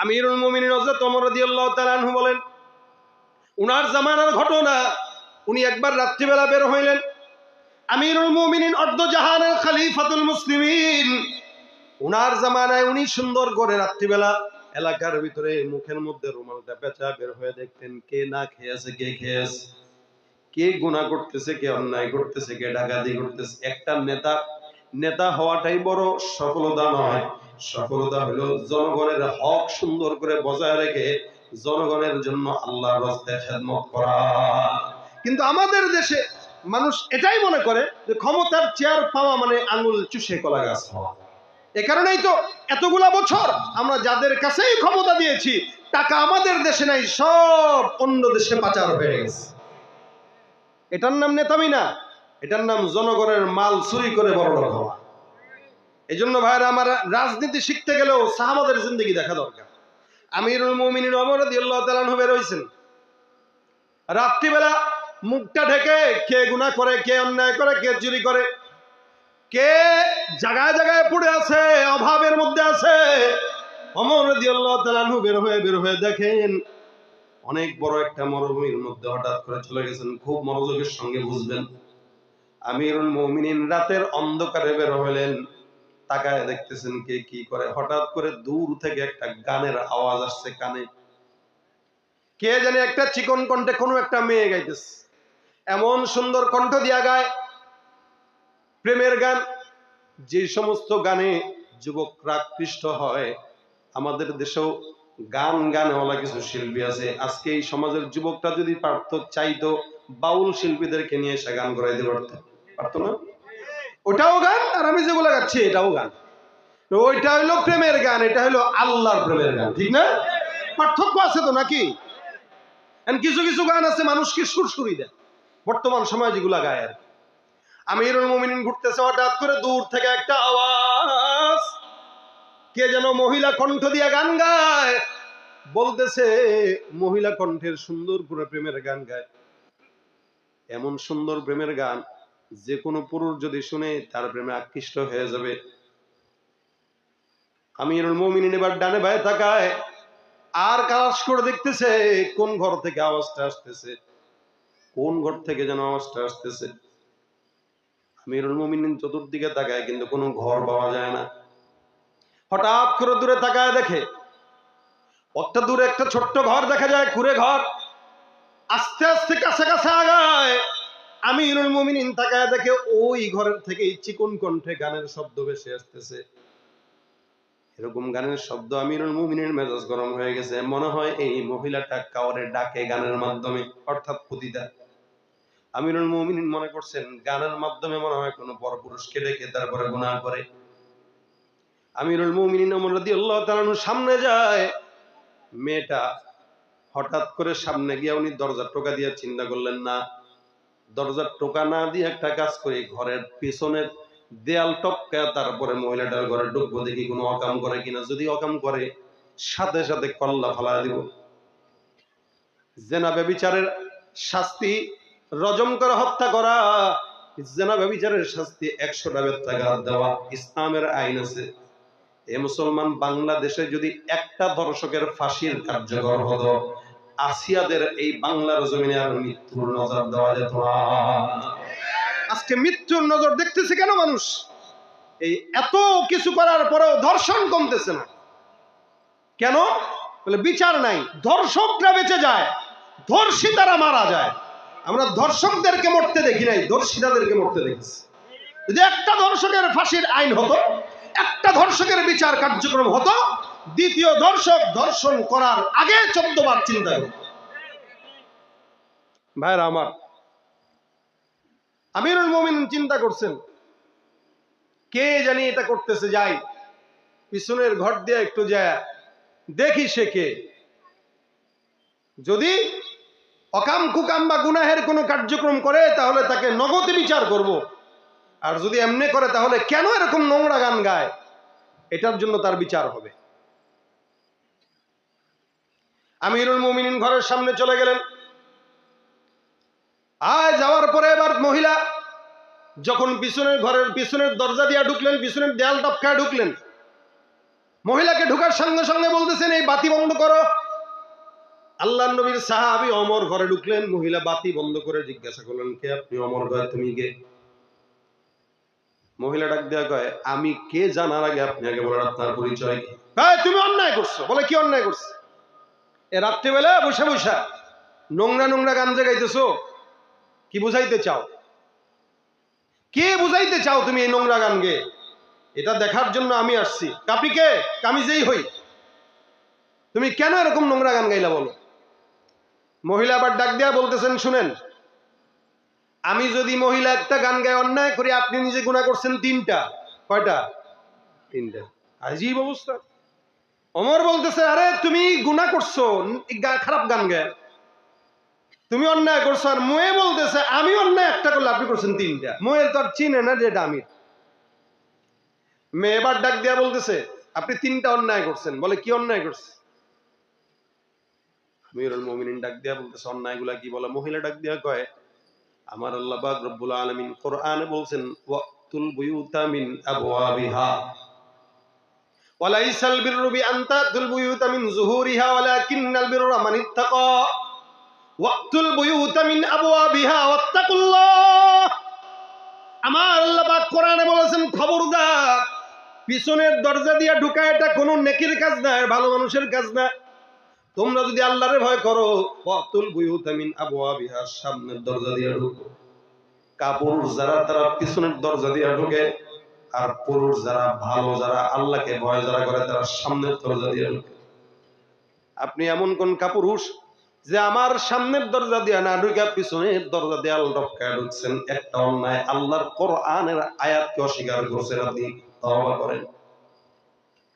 আমিরুল মুমিনিন হযরত ওমর রাদিয়াল্লাহু তাআলা আনহু বলেন, উনার জামানার ঘটনা, উনি একবার রাত্রিবেলা বের হইলেন। আমিরুল মুমিনিন অর্ধ জাহানের খলিফাতুল মুসলিমিন, উনার জামানায় উনি সুন্দর করে রাত্রিবেলা এলাকার ভিতরে মুখের মধ্যে রুমালটা পেঁচা বের হয়ে দেখতেন কে না খেয়েছে, কে খেয়েছে, কে গুনাহ করতেছে, কে অন্যায় করতেছে, কে ডাকাতি করতেছে। একটা নেতা হওয়াটাই বড় সফলতা নয়, সফলতা হলো জনগণের হক সুন্দর করে বজায় রেখে জনগণের জন্য আল্লাহর রাস্তায় খেদমত করা। কিন্তু আমাদের দেশে মানুষ এটাই মনে করে যে ক্ষমতার চেয়ার পাওয়া মানে আঙুল চুষে কলা গাছ হওয়া। এ কারণেই তো এতগুলা বছর আমরা যাদের কাছেই ক্ষমতা দিয়েছি, টাকা আমাদের দেশে নাই, সব অন্য দেশে পাচার হয়ে গেছে। এটার নাম নেতামি না, এটার নাম জনগণের মাল চুরি করে বড়লোক হওয়া। এই জন্য ভাইরা, আমার রাজনীতি শিখতে গেলেও সাহাবাদের জিন্দেগি দেখা দরকার। আমিরুল মুমিনিন ওমর রাদিয়াল্লাহু তাআলা আনহু বের হইছেন রাত্রিবেলা, মুখটা ঢেকে কে গুনাহ করে, কে অন্যায় করে, কে চুরি করে, কে জায়গায় জায়গায় পড়ে আছে, অভাবের মধ্যে আছে। ওমর রাদিয়াল্লাহু তাআলা আনহু বের হয়ে দেখেন অনেক বড় একটা মরুভূমির মধ্যে হঠাৎ করে চলে গেছেন। খুব মনোযোগের সঙ্গে বুঝবেন। আমিরুল মুমিনিন রাতের অন্ধকারে বের হলেন, তাকায় দেখতেছেন কে কি করে। হঠাৎ করে দূর থেকে একটা গানের আওয়াজ আসছে কানে। কে জানে একটা চিকন কণ্ঠে কোনো একটা মেয়ে গাইতেছে। এমন সুন্দর কণ্ঠ দিয়া গায়, প্রেমের গান। যে সমস্ত গানে যুবকরা আকৃষ্ট হয়, আমাদের দেশেও গানেওয়ালা কিছু শিল্পী আছে। আজকে এই সমাজের যুবকরা যদি পারতো, চাইতো, বাউল শিল্পীদেরকে নিয়ে এসে গান করাইতে পারতো না? ওটাও গান, আর আমি যেগুলো গাচ্ছি এটাও গান। ওইটা হইলো প্রেমের গান, এটা হইলো আল্লাহর প্রেমের গান, ঠিক না? পার্থক্য আছে তো নাকি? কিছু কিছু গান আছে মানুষকে সুরসুরি দেয়, বর্তমান সময় যেগুলা গায় আর। আমিরুল মুমিনিন ঘুরতেছে, হঠাৎ করে দূর থেকে একটা আওয়াজ, কে যেন মহিলা কণ্ঠ দিয়া গান গায়, বলতেছে মহিলা কণ্ঠের সুন্দর করে প্রেমের গান গায়। এমন সুন্দর প্রেমের গান যে কোনো পুরুষ যদি শুনে তার প্রেমে আকৃষ্ট হয়ে যাবে। আমিরুল মুমিনিন এবার ডানে বায়ে তাকায়, আর কালাস করে দেখতেছে কোন ঘর থেকে আওয়াজটা আসতেছে, কোন ঘর থেকে যেন আওয়াজটা আসতেছে। আমিরুল মুমিনিন চতুর্দিকে তাকায়, কিন্তু কোনো ঘর পাওয়া যায় না। হঠাৎ করে দূরে তাকায় দেখে অতটা দূরে একটা ছোট্ট ঘর দেখা যায়, কুঁড়ে ঘর। আস্তে আস্তে কাছে কাছে আগায়। আমিরুল মুমিনিন তাকায় দেখে ওই ঘরের থেকে চিকন কণ্ঠে গানের শব্দ ভেসে আসতেছে। এরকম গানের শব্দ আমিরুল মুমিনিনের মেজাজ গরম হয়ে গেছে। মনে হয় এই মহিলাটা কাউরে ডাকে গানের মাধ্যমে, অর্থাৎ পতিতা। আমিরুল মুমিনিন মনে করছেন গানের মাধ্যমে মনে হয় কোনো বড় পুরুষকে ডেকে তারপরে গুনাহ করে। আমিরুল মুমিনিন ওমর রাদিয়াল্লাহু তাআলা আনহু সামনে যায়। মেয়েটা হঠাৎ করে সামনে গিয়ে উনি দরজার টোকা দিয়ে চিন্তা করলেন, না, দরজার টোকা না দিয়ে একটা কাজ করি, ঘরের পিছনের দেয়াল টপকা তারপরে মহিলাটার ঘরে ঢুকবো, দেখি কোনো অকাম করে কিনা। যদি অকাম করে সাথে সাথে কল্লা ফালায় দিব। জেনা ব্যভিচারের শাস্তি রজম করে হত্যা করা, জেনা ব্যভিচারের শাস্তি 100টা বেত্রাঘাত দেওয়া ইসলামের আইন আছে। এ মুসলমান, বাংলাদেশে যদি একটা ধর্ষকের ফাঁসির কার্যকর হতো, আসিয়াদের এই বাংলার জমিনে আর মৃত্যুর নজর দেওয়া যেত না। আজকে মৃত্যুর নজর দেখতেছে কেন মানুষ? এই এত কিছু করার পরেও ধর্ষণ কমতেছে না কেন? বলে বিচার নাই, ধর্ষকরা বেঁচে যায়, ধর্ষিতারা মারা যায়। আমরা ধর্ষকদেরকে মরতে দেখি নাই, ধর্ষিতাদেরকে মরতে দেখেছি। যদি একটা ধর্ষকের ফাঁসির আইন হতো, একটা ধর্ষকের বিচার কার্যক্রম হতো, দ্বিতীয় ধর্ষক ধর্ষণ করার আগে 14 বার চিন্তা করত। ভাইরা আমার, আমিরুল মুমিনিন চিন্তা করছেন কে জানি এটা করতেছে, যাই পিছনের ঘর দিয়ে একটু যায় দেখি সে কে। যদি অকাম কুকাম বা গুনাহের কোনো কার্যক্রম করে তাহলে তাকে নগদে বিচার করব, আর যদি এমনি করে তাহলে কেন এরকম নোংরা গান গায়, এটার জন্য তার বিচার হবে। আমিরুল মুমিনিন ঘরের সামনে চলে গেলেন। যাওয়ার পরে এবার মহিলা যখন ঘরের পিছনের দরজা দিয়ে ঢুকলেন, পিছনের দেয়াল টপকায় ঢুকলেন, মহিলাকে ঢোকার সঙ্গে সঙ্গে বলতেছেন এই বাতি বন্ধ করো। আল্লাহ নবীর সাহাবী ওমর ঘরে ঢুকলেন, মহিলা বাতি বন্ধ করে জিজ্ঞাসা করলেন, কে আপনি? ওমর কয়, তুমি কে? মহিলা ডাক দেয়া কয়, আমি কে জানার আগে আপনি আগে বলেন আপনার পরিচয় কি। তুমি অন্যায় করছো। বলে, কি অন্যায় করছো? এ রাত্রিবেলা বসে বসা নোংরা নোংরা গান গাইতেছো, কি বুঝাইতে চাও? কে বুঝাইতে চাও তুমি এই নোংরা গান গেয়ে? এটা দেখার জন্য আমি আসছি। আপনি কে? আমি যেই হই। তুমি কেন এরকম নোংরা গান গাইলা বলো? মহিলা আবার ডাক দেয়া বলতেছেন, শুনেন, আমি যদি মহিলা একটা গান গায়ে অন্যায় করি, আপনি নিজে গুনাহ করছেন 3টা। কয়টা? 3টা। আজীব অবস্থা। ওমর বলতেছে, আরে তুমি গুনাহ করছো খারাপ গান গায়, তুমি অন্যায় করছো। আর মুয়ে বলতেছে, আমি অন্যায় একটা করলে আপনি করছেন 3টা। মুয়ে তো আর চিনে না যেটা আমির। মেয়ে এবার ডাক দিয়া বলতেছে, আপনি 3টা অন্যায় করছেন। বলে, কি অন্যায় করছে? আমিরুল মুমিনিন ডাক দিয়া বলতেছে, অন্যায়গুলা কি? বলে, মহিলা ডাক দিয়া কয়, আমার আল্লাহ পাক রব্বুল আলামিন কোরআনে বলছেন, ওয়াতুল বুয়ুতা মিন আবওয়াবিহা ওয়ালাইসাল বিররু বিআন তাতুল বুয়ুতা মিন যুহুরিহা ওয়ালাকিন্নাল বিররা মান ইত্তাকা ওয়াতুল বুয়ুতা মিন আবওয়াবিহা ওয়াত্তাকুল্লাহ। আমার আল্লাহ পাক কোরআনে বলেছেন, খবরদার, পিছনের দরজা দিয়ে ঢুকা এটা কোনো নেকির কাজ না, ভালো মানুষের কাজ না। তোমরা যদি আল্লাহরে ভয় করো, ওয়াতুল বুয়ুতা মিন আবওয়াবিহা, সামনের দরজা দিয়ে ঢুকো। কাপুরুষ যারা তারা পিছনের দরজা দিয়ে ঢোকে, আর পুরুষ যারা ভালো, যারা আল্লাহকে ভয় যারা করে, তারা সামনের দরজা দিয়ে ঢোকে। আপনি এমন কোন কাপুরুষ যে আমার সামনের দরজা দিয়ে না ঢুকে পিছনের দরজা দিয়ে ঢুকায় ঢুকছেন? একটা অন্যায়, আল্লাহর কোরআনের আয়াতকে অস্বীকার করছেন, আপনি তওবা করেন।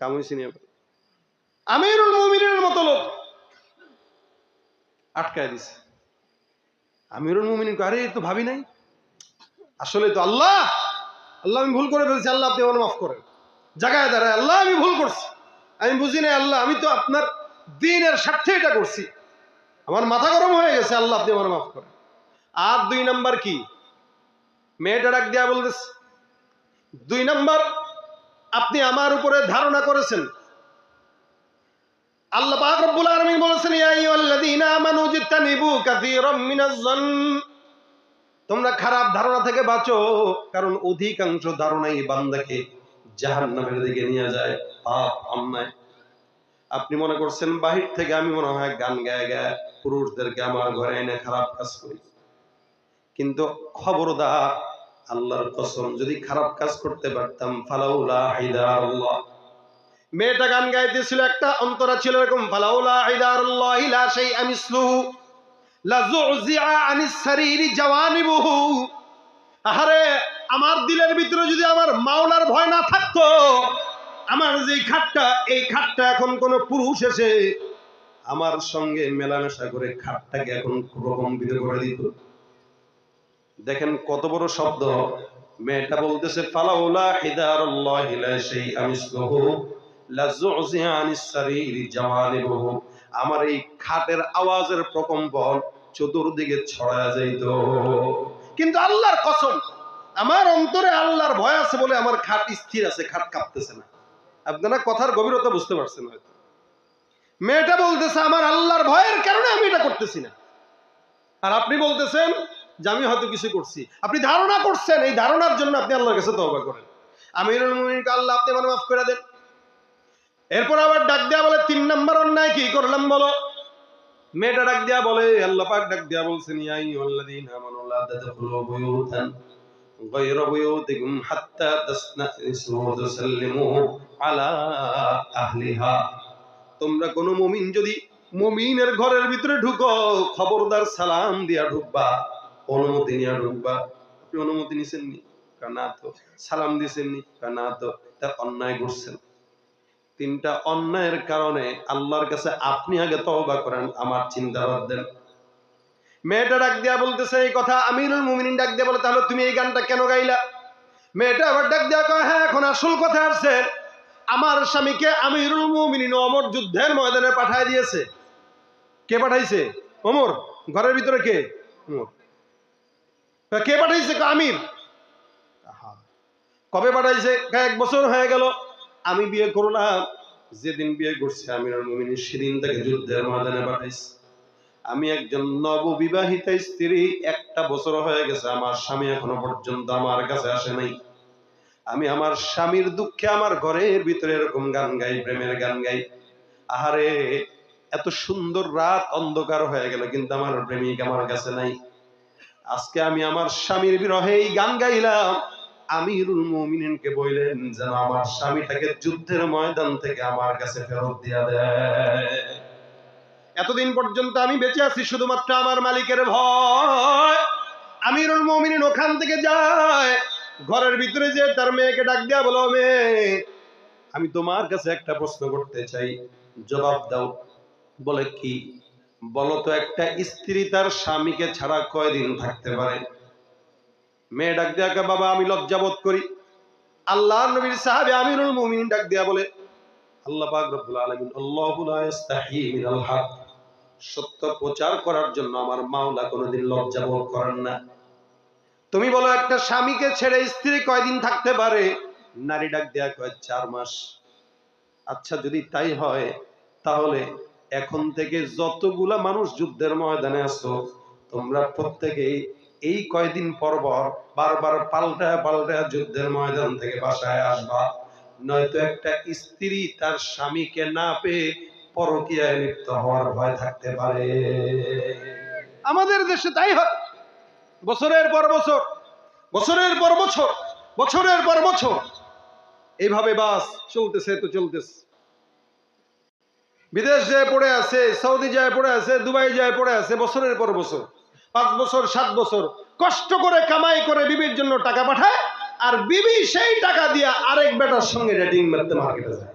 কামুইছি নিয়ে আমিরুল মুমিনের মতো লোক আটকায় দিছে। আমিরুল মুমিনিন কয়, আরে তো ভাবি নাই, আসলে তো আল্লাহ, আল্লাহ আমি ভুল করে ফেলছি, আল্লাহ আপনি আমার মাফ করেন। জায়গায় দাঁড়ায়, আল্লাহ আমি ভুল করছি, আমি বুঝি নাই, আল্লাহ আমি তো আপনার দ্বীনের স্বার্থে এটা করছি, আমার মাথা গরম হয়ে গেছে, আল্লাহ আপনি আমার মাফ করেন। আর 2 নাম্বার কি? মেয়েটা ডাক দিয়া বলতেছে, 2 নাম্বার, আপনি আমার উপরে ধারণা করেছেন। আল্লাহ পাক রব্বুল আলামিন বলেছেন, ইয়া আইয়ুহাল্লাযীনা আমানু জিতানিবু কাসীরাম মিনাজ যন, তোমরা খারাপ ধারণা থেকে বাঁচো, কারণ অধিকাংশ ধারণাই বান্দাকে জাহান্নামের দিকে নিয়ে যায়, পাপ অন্যায়। আপনি মনে করছেন বাহির থেকে আমি মনে হয় গান গায়ে গায়ে পুরুষদেরকে আমার ঘরে এনে খারাপ কাজ করি, কিন্তু খবরদার, আল্লাহর কসম, যদি খারাপ কাজ করতে পারতাম, ফালাউলা হিদারাল্লাহ। মেয়েটা গান গাইতেছিল, একটা অন্তরা ছিল এরকম, ফালাউলা হিদারাল্লাহি লা শাইআ মিসলুহু লাযুযিআ আনিস সারিরি জাওয়ানিবুহু। আরে আমার দিলের ভিতরে যদি আমার মাওলার ভয় না থাকতো, আমার যে খাটটা, এই খাটটা এখন কোন পুরুষ এসে আমার সঙ্গে মেলামেশা করে খাটটাকে এখন প্রকম্পিত করে দিত। দেখেন কত বড় শব্দ। মেয়েটা বলতেছে, ফালাউলা হিদারাল্লাহি লা শাইআ মিসলুহু লাযুযিআ আনিস সারিরি জাওয়ানিবুহু। আমার এই খাটের আওয়াজের প্রকম্পন চতুর্দিকে ছড়ায়া যাইত, কিন্তু আল্লাহর কসম, আমার অন্তরে আল্লাহর ভয় আছে বলে আমার খাট স্থির আছে, খাট কাঁপতেছে না। আপনারা কথার গভীরতা বুঝতে পারছেন হয়তো। মেয়েটা বলতেছে, আমার আল্লাহর ভয়ের কারণে আমি এটা করতেছি না। আর আপনি বলতেছেন যে আমি হয়তো কিছু করছি। আপনি ধারণা করছেন, এই ধারণার জন্য আপনি আল্লাহর কাছে তওবা করেন। আমিরুল মুমিনিন, আল্লাহ আপনি আমাকে মাফ করে দেন। এরপর আবার ডাক দেয়া বলে, 3 নাম্বার অন্যায় কি করলাম বলো? মেয়েটা ডাক দেয়া বলে, আল্লাহ পাক ডাক দেয়া বলছেন, ইয়া আইয়ুহাল্লাযীনা আমানু লা তাদখুলু বুয়ুতান গায়রা বুয়ুতিকুম হাত্তা তাসনাসু ওয়া তুসাল্লিমু আলা আহলিহা। তোমরা কোন মুমিন যদি মুমিনের ঘরের ভিতরে ঢুকো, খবরদার সালাম দিয়া ঢুকবা, অনুমতি নিয়ে ঢুকবা। আপনি অনুমতি নিছেন নি? না তো। সালাম দিছেন নি? না তো। তা অন্যায় করছেন। 3টা অন্যায়ের কারণে আল্লাহর কাছে আপনি আগে তওবা করেন, আমার চিন্তা বাদ দেন। মেয়েটা ডাক দিয়া বলতেছে এই কথা। আমিরুল মুমিনিন ডাক দিয়া বলে, তাহলে তুমি এই গানটা কেন গাইলা? মেয়েটা আবার ডাক দিয়া কয়, হ্যাঁ, এখন আসল কথা আসছে। আমার স্বামীকে আমিরুল মুমিনিন ওমর যুদ্ধের ময়দানে পাঠায় দিয়েছে। কে পাঠাইছে? ওমর। ঘরের ভিতরে কে? ওমর। কে পাঠাইছে? আমির। কবে পাঠাইছে? 1 বছর হয়ে গেল, আমি বিয়ে করলাম, যেদিন বিয়ে করছে আমিরুল মুমিনিন সেদিন থেকে যুদ্ধের ময়দানে পাঠাইছে। আমি একজন নববিবাহিতা স্ত্রী, 1টা বছর হয়ে গেছে, আমার স্বামী এখনো পর্যন্ত আমার কাছে আসে নাই। আমি আমার স্বামীর দুঃখে আমার ঘরের ভিতরে এরকম গান গাই, প্রেমের গান গাই। আহারে, এত সুন্দর রাত অন্ধকার হয়ে গেল, কিন্তু আমার প্রেমিক আমার কাছে নাই। আজকে আমি আমার স্বামীর বিরহে এই গান গাইলাম। আমিরুল মুমিনিনকে বললেন যেন আমার স্বামীটাকে যুদ্ধের ময়দান থেকে আমার কাছে ফেরত দিয়া দেয়। এতদিন পর্যন্ত আমি বেঁচে আছি শুধুমাত্র আমার মালিকের ভয়। আমিরুল মুমিনিন ওখান থেকে যায়, ঘরের ভিতরে যে তার মেয়েকে ডাক দিয়া বলো, মেয়ে, আমি তোমার কাছে একটা প্রশ্ন করতে চাই, জবাব দাও। বলে, কি? বলো তো, একটা স্ত্রী তার স্বামীকে ছাড়া কয়দিন থাকতে পারে? মেয়ে ডাক দিয়া, বাবা আমি লজ্জাবোধ করি। আল্লাহর নবীর সাহাবী আমিরুল মুমিনিন ডাক দিয়া বলে, আল্লাহ পাক রব্বুল আলামিন আল্লাহু লা ইস্তাহি মিনাল হক, সত্য প্রচার করার জন্য আমার মাওলা কোনোদিন লজ্জাবোধ করেন না। তুমি বলো একটা স্বামীকে ছেড়ে স্ত্রী কয়দিন থাকতে পারে? নারী ডাক দেয়া কয় 4 মাস। আচ্ছা, যদি তাই হয় তাহলে এখন থেকে যতগুলা মানুষ যুদ্ধের ময়দানে আছো, তোমরা প্রত্যেকেই এই কয়দিন পর পর বারবার পাল্টায় পাল্টায় যুদ্ধের ময়দান থেকে বাসায় আসবা, নয়তো একটা স্ত্রী তার স্বামীকে না পেয়ে পরকীয়ায় লিপ্ত হওয়ার ভয় থাকতে পারে। আমাদের দেশে তাই হয়, বছরের পর বছর, বছরের পর বছর, বছরের পর বছর এইভাবে বাস চলতেছে তো চলতেছে। বিদেশ যায় পড়ে আছে, সৌদি যায় পড়ে আছে, দুবাই যায় পড়ে আছে, বছরের পর বছর, 5 বছর 7 বছর কষ্ট করে কামাই করে বিবির জন্য টাকা পাঠায়, আর বিবি সেই টাকা দিয়ে আরেক বেটার সঙ্গে ডেটিং মারতে মার্কেটে যায়।